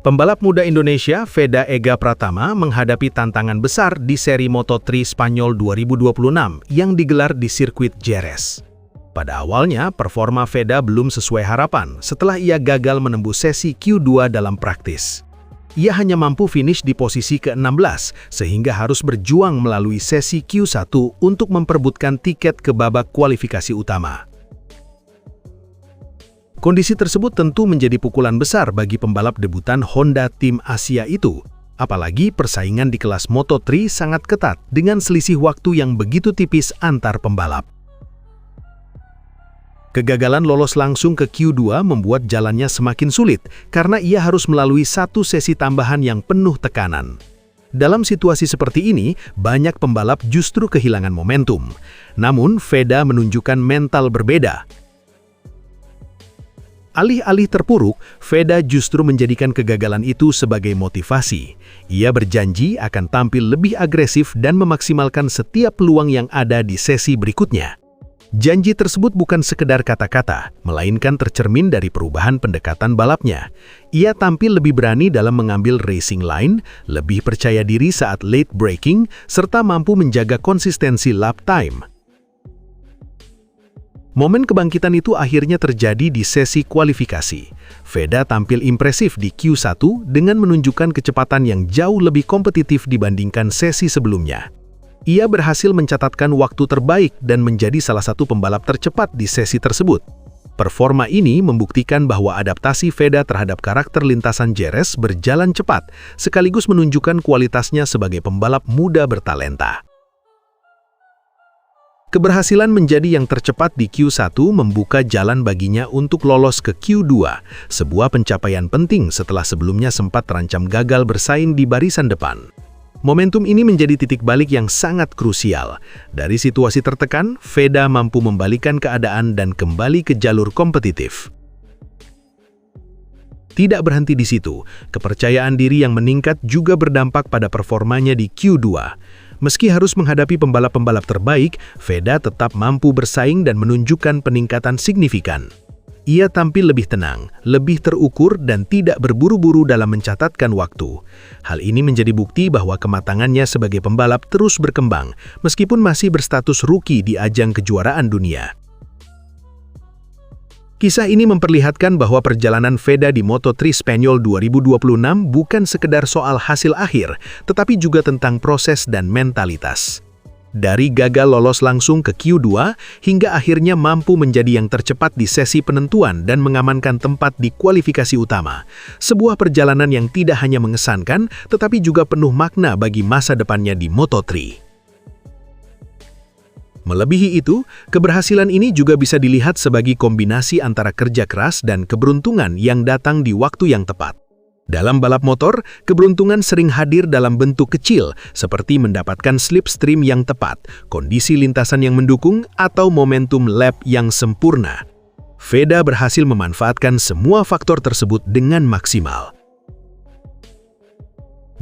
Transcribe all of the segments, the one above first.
Pembalap muda Indonesia Veda Ega Pratama menghadapi tantangan besar di seri Moto3 Spanyol 2026 yang digelar di sirkuit Jerez. Pada awalnya, performa Veda belum sesuai harapan setelah ia gagal menembus sesi Q2 dalam praktis. Ia hanya mampu finish di posisi ke-16, sehingga harus berjuang melalui sesi Q1 untuk memperebutkan tiket ke babak kualifikasi utama. Kondisi tersebut tentu menjadi pukulan besar bagi pembalap debutan Honda Tim Asia itu, apalagi persaingan di kelas Moto3 sangat ketat dengan selisih waktu yang begitu tipis antar pembalap. Kegagalan lolos langsung ke Q2 membuat jalannya semakin sulit karena ia harus melalui satu sesi tambahan yang penuh tekanan. Dalam situasi seperti ini, banyak pembalap justru kehilangan momentum. Namun, Veda menunjukkan mental berbeda. Alih-alih terpuruk, Veda justru menjadikan kegagalan itu sebagai motivasi. Ia berjanji akan tampil lebih agresif dan memaksimalkan setiap peluang yang ada di sesi berikutnya. Janji tersebut bukan sekedar kata-kata, melainkan tercermin dari perubahan pendekatan balapnya. Ia tampil lebih berani dalam mengambil racing line, lebih percaya diri saat late braking, serta mampu menjaga konsistensi lap time. Momen kebangkitan itu akhirnya terjadi di sesi kualifikasi. Veda tampil impresif di Q1 dengan menunjukkan kecepatan yang jauh lebih kompetitif dibandingkan sesi sebelumnya. Ia berhasil mencatatkan waktu terbaik dan menjadi salah satu pembalap tercepat di sesi tersebut. Performa ini membuktikan bahwa adaptasi Veda terhadap karakter lintasan Jerez berjalan cepat, sekaligus menunjukkan kualitasnya sebagai pembalap muda bertalenta. Keberhasilan menjadi yang tercepat di Q1 membuka jalan baginya untuk lolos ke Q2, sebuah pencapaian penting setelah sebelumnya sempat terancam gagal bersaing di barisan depan. Momentum ini menjadi titik balik yang sangat krusial. Dari situasi tertekan, Veda mampu membalikan keadaan dan kembali ke jalur kompetitif. Tidak berhenti di situ, kepercayaan diri yang meningkat juga berdampak pada performanya di Q2. Meski harus menghadapi pembalap-pembalap terbaik, Veda tetap mampu bersaing dan menunjukkan peningkatan signifikan. Ia tampil lebih tenang, lebih terukur, dan tidak berburu-buru dalam mencatatkan waktu. Hal ini menjadi bukti bahwa kematangannya sebagai pembalap terus berkembang, meskipun masih berstatus rookie di ajang kejuaraan dunia. Kisah ini memperlihatkan bahwa perjalanan Veda di Moto3 Spanyol 2026 bukan sekedar soal hasil akhir, tetapi juga tentang proses dan mentalitas. Dari gagal lolos langsung ke Q2, hingga akhirnya mampu menjadi yang tercepat di sesi penentuan dan mengamankan tempat di kualifikasi utama. Sebuah perjalanan yang tidak hanya mengesankan, tetapi juga penuh makna bagi masa depannya di Moto3. Melebihi itu, keberhasilan ini juga bisa dilihat sebagai kombinasi antara kerja keras dan keberuntungan yang datang di waktu yang tepat. Dalam balap motor, keberuntungan sering hadir dalam bentuk kecil, seperti mendapatkan slipstream yang tepat, kondisi lintasan yang mendukung, atau momentum lap yang sempurna. Veda berhasil memanfaatkan semua faktor tersebut dengan maksimal.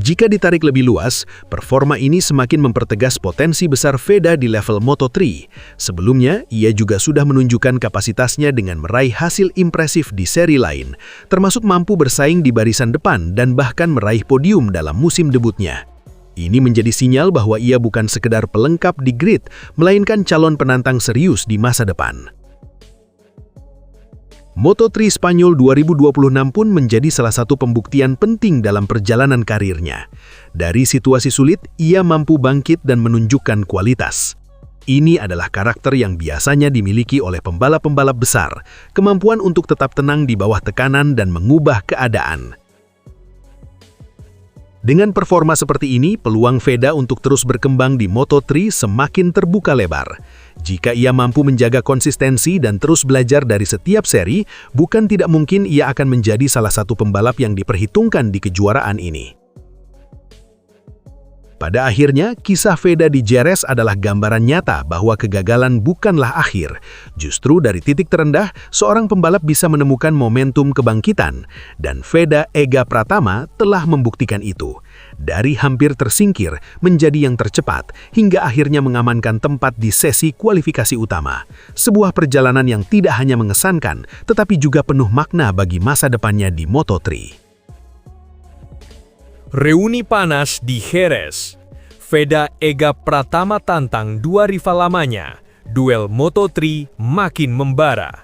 Jika ditarik lebih luas, performa ini semakin mempertegas potensi besar Veda di level Moto3. Sebelumnya, ia juga sudah menunjukkan kapasitasnya dengan meraih hasil impresif di seri lain, termasuk mampu bersaing di barisan depan dan bahkan meraih podium dalam musim debutnya. Ini menjadi sinyal bahwa ia bukan sekedar pelengkap di grid, melainkan calon penantang serius di masa depan. Moto3 Spanyol 2026 pun menjadi salah satu pembuktian penting dalam perjalanan karirnya. Dari situasi sulit, ia mampu bangkit dan menunjukkan kualitas. Ini adalah karakter yang biasanya dimiliki oleh pembalap-pembalap besar, kemampuan untuk tetap tenang di bawah tekanan dan mengubah keadaan. Dengan performa seperti ini, peluang Veda untuk terus berkembang di Moto3 semakin terbuka lebar. Jika ia mampu menjaga konsistensi dan terus belajar dari setiap seri, bukan tidak mungkin ia akan menjadi salah satu pembalap yang diperhitungkan di kejuaraan ini. Pada akhirnya, kisah Veda di Jerez adalah gambaran nyata bahwa kegagalan bukanlah akhir. Justru dari titik terendah, seorang pembalap bisa menemukan momentum kebangkitan. Dan Veda Ega Pratama telah membuktikan itu. Dari hampir tersingkir menjadi yang tercepat, hingga akhirnya mengamankan tempat di sesi kualifikasi utama. Sebuah perjalanan yang tidak hanya mengesankan, tetapi juga penuh makna bagi masa depannya di Moto3. Reuni panas di Jerez. Veda Ega Pratama tantang dua rival lamanya. Duel Moto3 makin membara.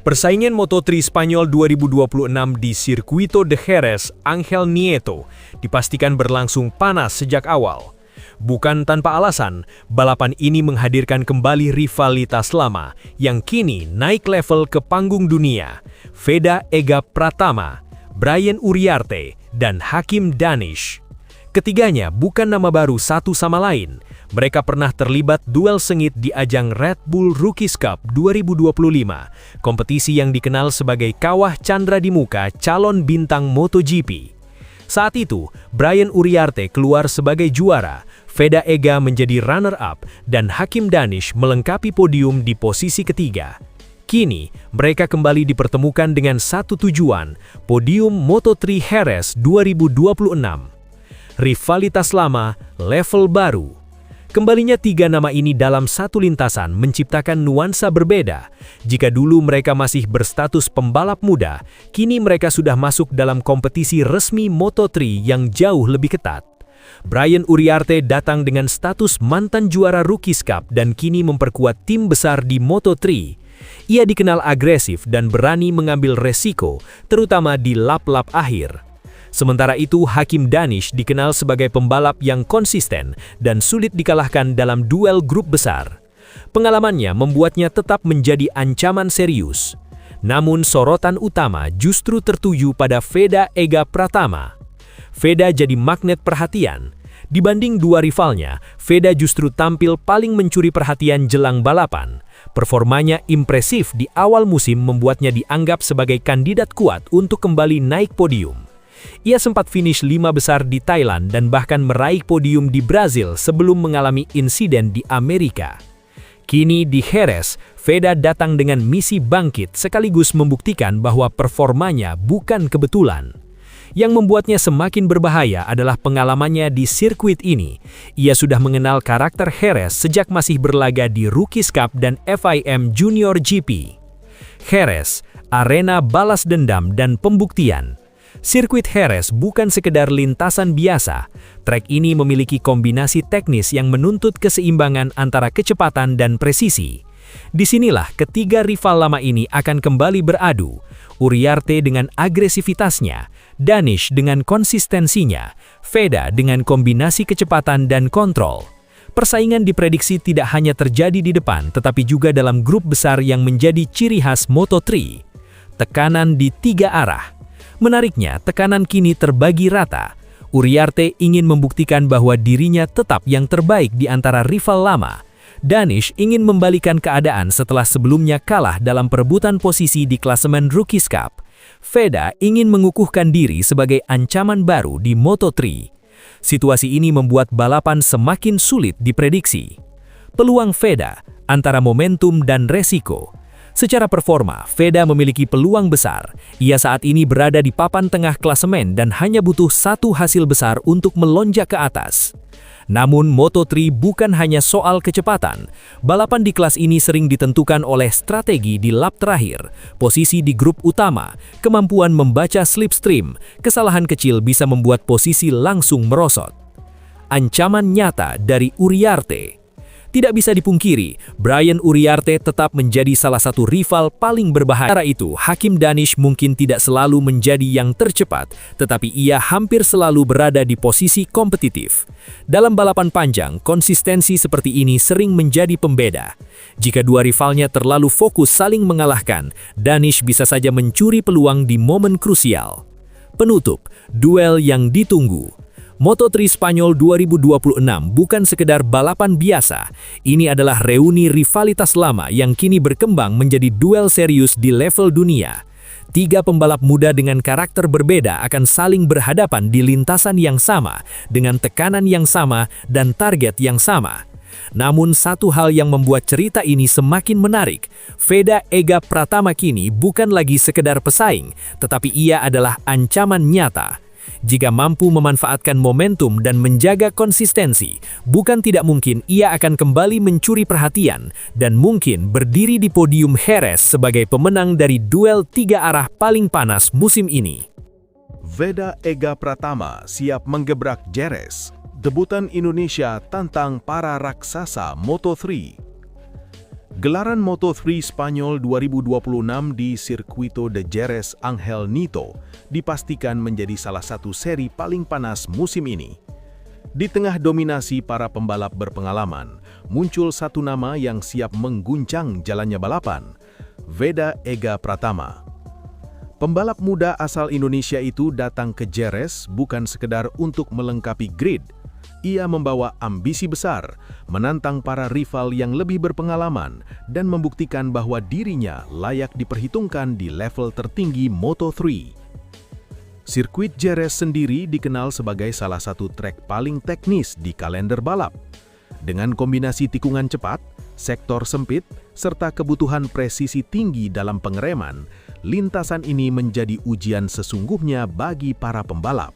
Persaingan Moto3 Spanyol 2026 di Circuito de Jerez Ángel Nieto dipastikan berlangsung panas sejak awal. Bukan tanpa alasan, balapan ini menghadirkan kembali rivalitas lama yang kini naik level ke panggung dunia. Veda Ega Pratama, Brian Uriarte, dan Hakim Danish. Ketiganya bukan nama baru satu sama lain. Mereka pernah terlibat duel sengit di ajang Red Bull Rookies Cup 2025, kompetisi yang dikenal sebagai kawah Chandra di muka calon bintang MotoGP. Saat itu, Brian Uriarte keluar sebagai juara, Veda Ega menjadi runner-up, dan Hakim Danish melengkapi podium di posisi ketiga. Kini, mereka kembali dipertemukan dengan satu tujuan, podium Moto3 Jerez 2026. Rivalitas lama, level baru. Kembalinya tiga nama ini dalam satu lintasan menciptakan nuansa berbeda. Jika dulu mereka masih berstatus pembalap muda, kini mereka sudah masuk dalam kompetisi resmi Moto3 yang jauh lebih ketat. Brian Uriarte datang dengan status mantan juara Rookies Cup dan kini memperkuat tim besar di Moto3. Ia dikenal agresif dan berani mengambil resiko, terutama di lap-lap akhir. Sementara itu, Hakim Danish dikenal sebagai pembalap yang konsisten dan sulit dikalahkan dalam duel grup besar. Pengalamannya membuatnya tetap menjadi ancaman serius. Namun sorotan utama justru tertuju pada Veda Ega Pratama. Veda jadi magnet perhatian. Dibanding dua rivalnya, Veda justru tampil paling mencuri perhatian jelang balapan. Performanya impresif di awal musim membuatnya dianggap sebagai kandidat kuat untuk kembali naik podium. Ia sempat finish 5 besar di Thailand dan bahkan meraih podium di Brazil sebelum mengalami insiden di Amerika. Kini di Jerez, Veda datang dengan misi bangkit sekaligus membuktikan bahwa performanya bukan kebetulan. Yang membuatnya semakin berbahaya adalah pengalamannya di sirkuit ini. Ia sudah mengenal karakter Jerez sejak masih berlaga di Rookies Cup dan FIM Junior GP. Jerez, arena balas dendam dan pembuktian. Sirkuit Jerez bukan sekedar lintasan biasa. Trek ini memiliki kombinasi teknis yang menuntut keseimbangan antara kecepatan dan presisi. Disinilah ketiga rival lama ini akan kembali beradu. Uriarte dengan agresivitasnya, Danish dengan konsistensinya, Veda dengan kombinasi kecepatan dan kontrol. Persaingan diprediksi tidak hanya terjadi di depan, tetapi juga dalam grup besar yang menjadi ciri khas Moto3. Tekanan di tiga arah. Menariknya, tekanan kini terbagi rata. Uriarte ingin membuktikan bahwa dirinya tetap yang terbaik di antara rival lama. Danish ingin membalikan keadaan setelah sebelumnya kalah dalam perebutan posisi di klasemen Rookies Cup. Veda ingin mengukuhkan diri sebagai ancaman baru di Moto3. Situasi ini membuat balapan semakin sulit diprediksi. Peluang Veda antara momentum dan resiko. Secara performa, Veda memiliki peluang besar. Ia saat ini berada di papan tengah klasemen dan hanya butuh satu hasil besar untuk melonjak ke atas. Namun Moto3 bukan hanya soal kecepatan. Balapan di kelas ini sering ditentukan oleh strategi di lap terakhir, posisi di grup utama, kemampuan membaca slipstream. Kesalahan kecil bisa membuat posisi langsung merosot. Ancaman nyata dari Uriarte. Tidak bisa dipungkiri, Brian Uriarte tetap menjadi salah satu rival paling berbahaya. Sementara itu, Hakim Danish mungkin tidak selalu menjadi yang tercepat, tetapi ia hampir selalu berada di posisi kompetitif. Dalam balapan panjang, konsistensi seperti ini sering menjadi pembeda. Jika dua rivalnya terlalu fokus saling mengalahkan, Danish bisa saja mencuri peluang di momen krusial. Penutup, duel yang ditunggu. Moto3 Spanyol 2026 bukan sekedar balapan biasa. Ini adalah reuni rivalitas lama yang kini berkembang menjadi duel serius di level dunia. Tiga pembalap muda dengan karakter berbeda akan saling berhadapan di lintasan yang sama, dengan tekanan yang sama dan target yang sama. Namun satu hal yang membuat cerita ini semakin menarik, Veda Ega Pratama kini bukan lagi sekedar pesaing, tetapi ia adalah ancaman nyata. Jika mampu memanfaatkan momentum dan menjaga konsistensi, bukan tidak mungkin ia akan kembali mencuri perhatian dan mungkin berdiri di podium Jerez sebagai pemenang dari duel tiga arah paling panas musim ini. Veda Ega Pratama siap menggebrak Jerez. Debutan Indonesia tantang para raksasa Moto3. Gelaran Moto3 Spanyol 2026 di Circuito de Jerez Ángel Nieto dipastikan menjadi salah satu seri paling panas musim ini. Di tengah dominasi para pembalap berpengalaman, muncul satu nama yang siap mengguncang jalannya balapan, Veda Ega Pratama. Pembalap muda asal Indonesia itu datang ke Jerez bukan sekedar untuk melengkapi grid. Ia membawa ambisi besar, menantang para rival yang lebih berpengalaman, dan membuktikan bahwa dirinya layak diperhitungkan di level tertinggi Moto3. Sirkuit Jerez sendiri dikenal sebagai salah satu trek paling teknis di kalender balap. Dengan kombinasi tikungan cepat, sektor sempit, serta kebutuhan presisi tinggi dalam pengereman, lintasan ini menjadi ujian sesungguhnya bagi para pembalap.